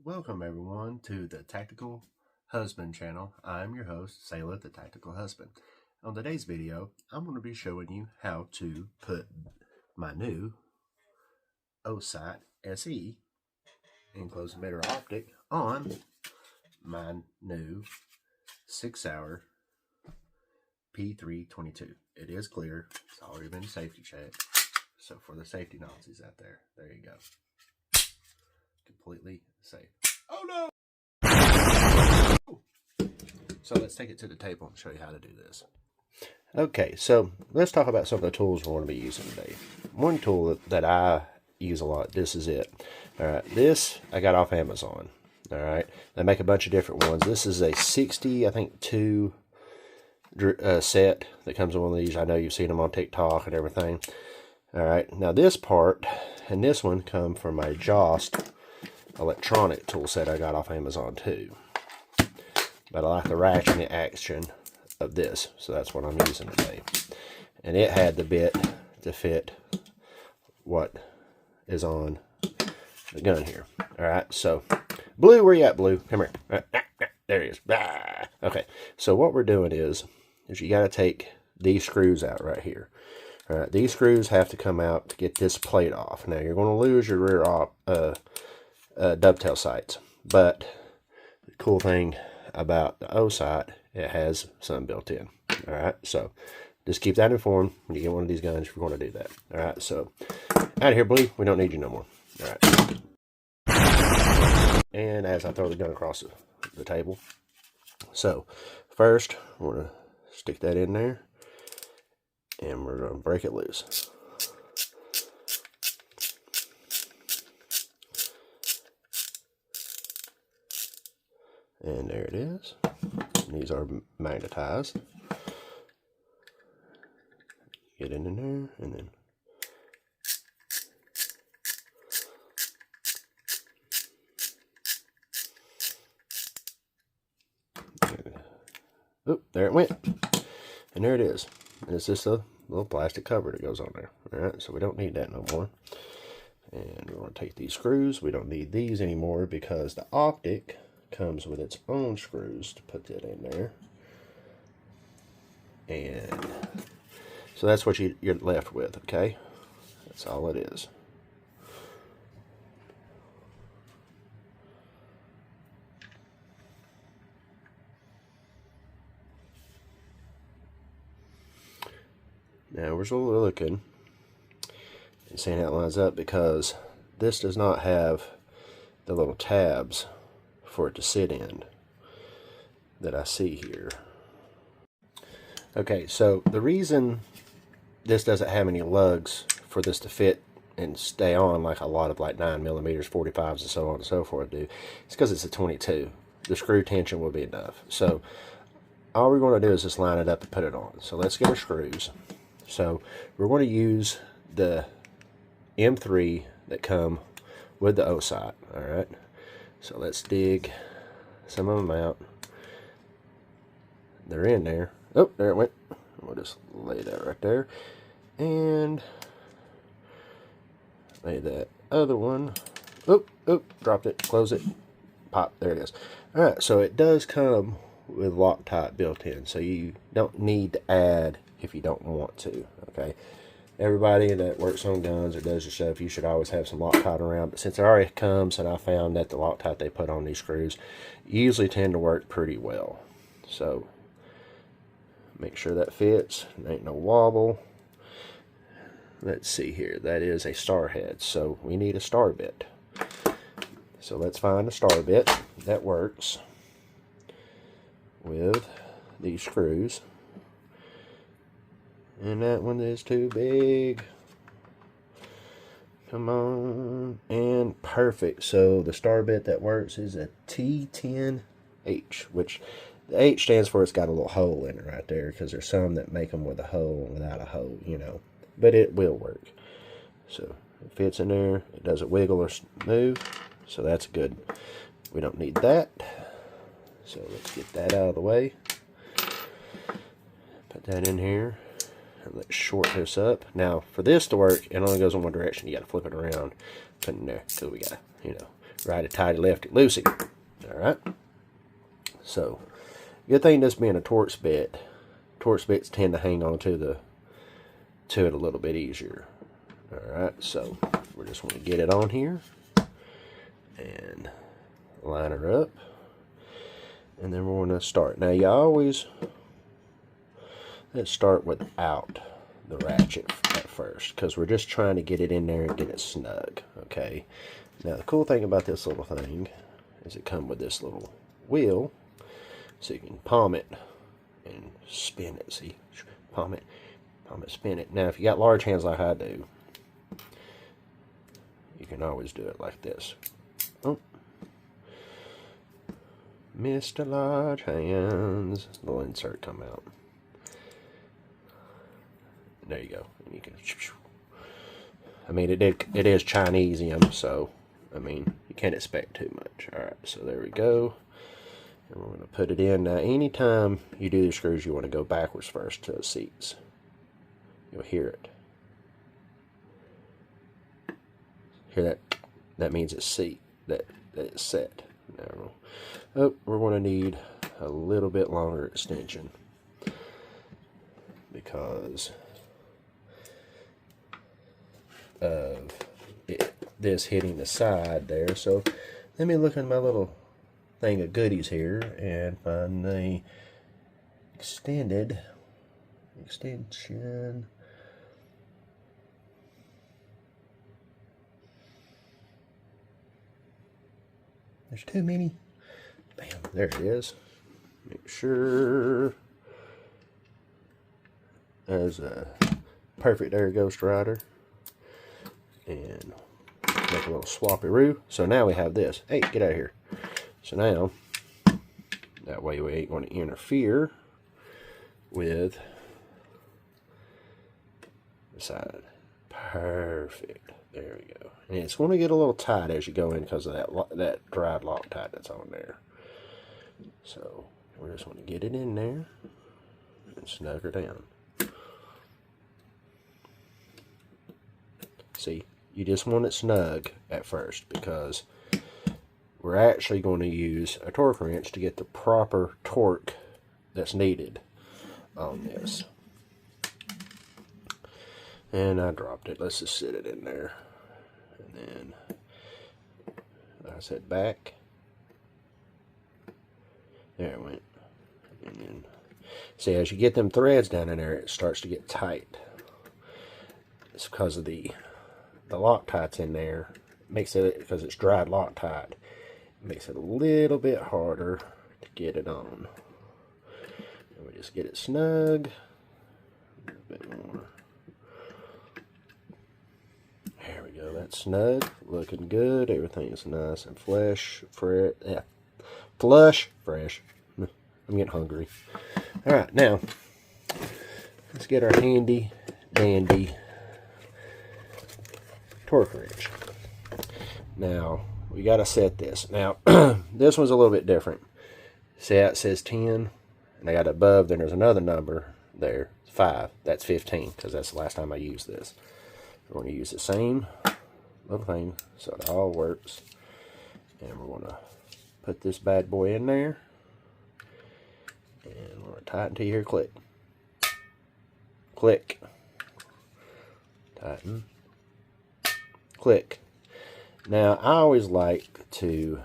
Welcome everyone to the Tactical Husband channel. I'm your host, Sailor the Tactical Husband. On today's video, I'm going to be showing you how to put my new Osight SE enclosed emitter optic on my new Sig Sauer P322. It is clear. It's already been safety checked. So for the safety Nazis out there, there you go. Completely safe. Oh no! So let's take it to the table and show you how to do this. Okay, so let's talk about some of the tools we're going to be using today. One tool that I use a lot, this is it. Alright, this I got off Amazon. Alright, they make a bunch of different ones. This is a 60, I think, 2 set that comes with one of these. I know you've seen them on TikTok and everything. Alright, now this part and this one come from my Jost electronic tool set I got off Amazon too. But I like the ratcheting action of this, so that's what I'm using today. And it had the bit to fit what is on the gun here. Alright, so Blue, where you at, Blue? Come here. There he is. Okay, so what we're doing is you got to take these screws out right here. Alright, these screws have to come out to get this plate off. Now you're going to lose your rear dovetail sights, but the cool thing about the Osight, it has some built in. Alright, so just keep that informed when you get one of these guns if you're going to do that. Alright, so out of here, Blue. We don't need you no more. Alright. And as I throw the gun across the table, so first we're going to stick that in there and we're going to break it loose. And there it is. And these are magnetized. Get in there and then oh, there it went. And there it is. And it's just a little plastic cover that goes on there. Alright, so we don't need that no more. And we're going to take these screws. We don't need these anymore because the optic comes with its own screws to put that in there. And so that's what you're left with, okay? That's all it is. Now we're still looking and seeing how it lines up because this does not have the little tabs for it to sit in that I see here. Okay, so the reason this doesn't have any lugs for this to fit and stay on like a lot of like 9mm, 45s and so on and so forth do, is because it's a 22. The screw tension will be enough. So all we're going to do is just line it up and put it on. So let's get our screws. So we're going to use the M3 that come with the Osight. Alright, so let's dig some of them out. They're in there. Oh, there it went. We'll just lay that right there. And lay that other one. Oh, dropped it. Close it. Pop. There it is. Alright, so it does come with Loctite built in. So you don't need to add if you don't want to. Okay. Everybody that works on guns or does your stuff, you should always have some Loctite around. But since it already comes, and I found that the Loctite they put on these screws usually tend to work pretty well. So make sure that fits. There ain't no wobble. Let's see here. That is a star head, so we need a star bit. So let's find a star bit that works with these screws. And that one is too big. Come on. And perfect. So the star bit that works is a T10H, which the H stands for it's got a little hole in it right there, because there's some that make them with a hole and without a hole, you know. But it will work. So it fits in there. It doesn't wiggle or move. So that's good. We don't need that. So let's get that out of the way. Put that in here. And let's short this up. Now, for this to work, it only goes in one direction. You got to flip it around, put it in there. So we got to, you know, righty tighty, lefty loosey. All right. So, good thing this being a Torx bit. Torx bits tend to hang on to it a little bit easier. All right. So we're just going to get it on here and line her up, and then we're going to start. Now, you always let's start without the ratchet at first, because we're just trying to get it in there and get it snug. Okay. Now, the cool thing about this little thing is it comes with this little wheel, so you can palm it and spin it. See, palm it, spin it. Now, if you got large hands like I do, you can always do it like this. Oh, Mr. Large Hands. Little insert come out. There you go. And you can. I mean, it is Chinesium, so I mean, you can't expect too much. All right, so there we go. And we're going to put it in. Now, anytime you do the screws, you want to go backwards first to the seats. You'll hear it. Hear that? That means it's seat. That it's set. Now, oh, we're going to need a little bit longer extension because of this hitting the side there. So let me look in my little thing of goodies here and find the extension. There's too many. Bam, there it is. Make sure there's a perfect there, Ghost Rider. And make a little swappy-roo. So now we have this. Hey, get out of here. So now, that way we ain't going to interfere with the side. Perfect. There we go. And it's going to get a little tight as you go in because of that dried Loctite that's on there. So we're just going to get it in there and snug her down. See, you just want it snug at first because we're actually going to use a torque wrench to get the proper torque that's needed on this. And I dropped it. Let's just sit it in there. And then I said back. There it went. And then, see, as you get them threads down in there, it starts to get tight. It's because of the Loctite's in there. Makes it, because it's dried Loctite, it makes it a little bit harder to get it on. And we just get it snug. A bit more. There we go. That's snug. Looking good. Everything's nice and fresh. Flush. Fresh. I'm getting hungry. Alright, now let's get our handy dandy torque wrench. Now we got to set this. Now this one's a little bit different. See how it says 10 and I got above, then there's another number there, 5. That's 15 because that's the last time I used this. We're going to use the same little thing so it all works, and we're going to put this bad boy in there, and we're going to tighten till you hear click. Click. Tighten. Click. Now I always like to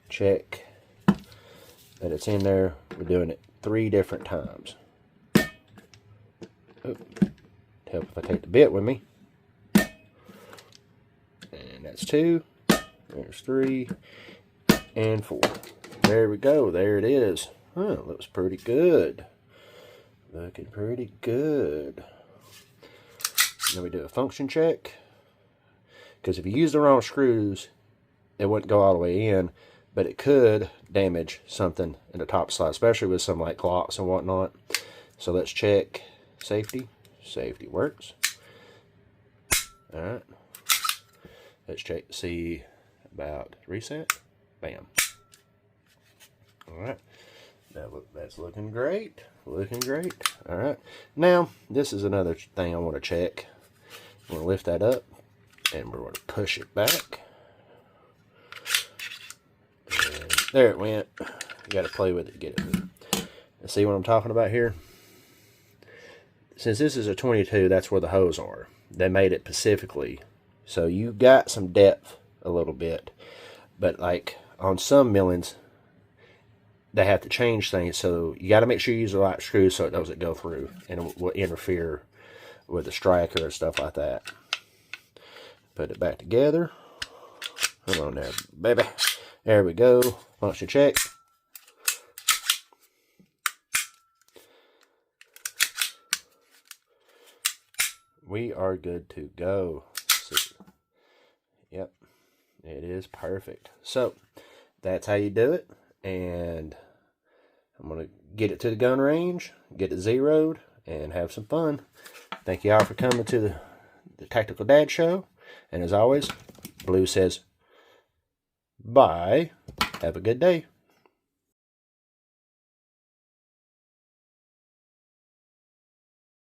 check that it's in there. We're doing it 3 different times. Oh, help if I take the bit with me. And that's 2. There's 3 and 4. There we go. There it is. Oh, it looks pretty good. Looking pretty good. Now we do a function check. Because if you use the wrong screws, it wouldn't go all the way in, but it could damage something in the top slot, especially with some like clocks and whatnot. So let's check safety. Safety works. Alright. Let's check to see about reset. Bam. Alright. That's looking great. Looking great. Alright. Now, this is another thing I want to check. I'm going to lift that up. And we're going to push it back. And there it went. You got to play with it to get it. See what I'm talking about here? Since this is a 22, that's where the holes are. They made it specifically. So you got some depth a little bit. But like on some millings, they have to change things. So you got to make sure you use the right screw so it doesn't go through and it will interfere with the striker and stuff like that. Put it back together. Come on there, baby. There we go. Function check. We are good to go. Yep, it is perfect. So that's how you do it. And I'm going to get it to the gun range, get it zeroed, and have some fun. Thank you all for coming to the Tactical Dad Show. And as always, Blue says, bye. Have a good day.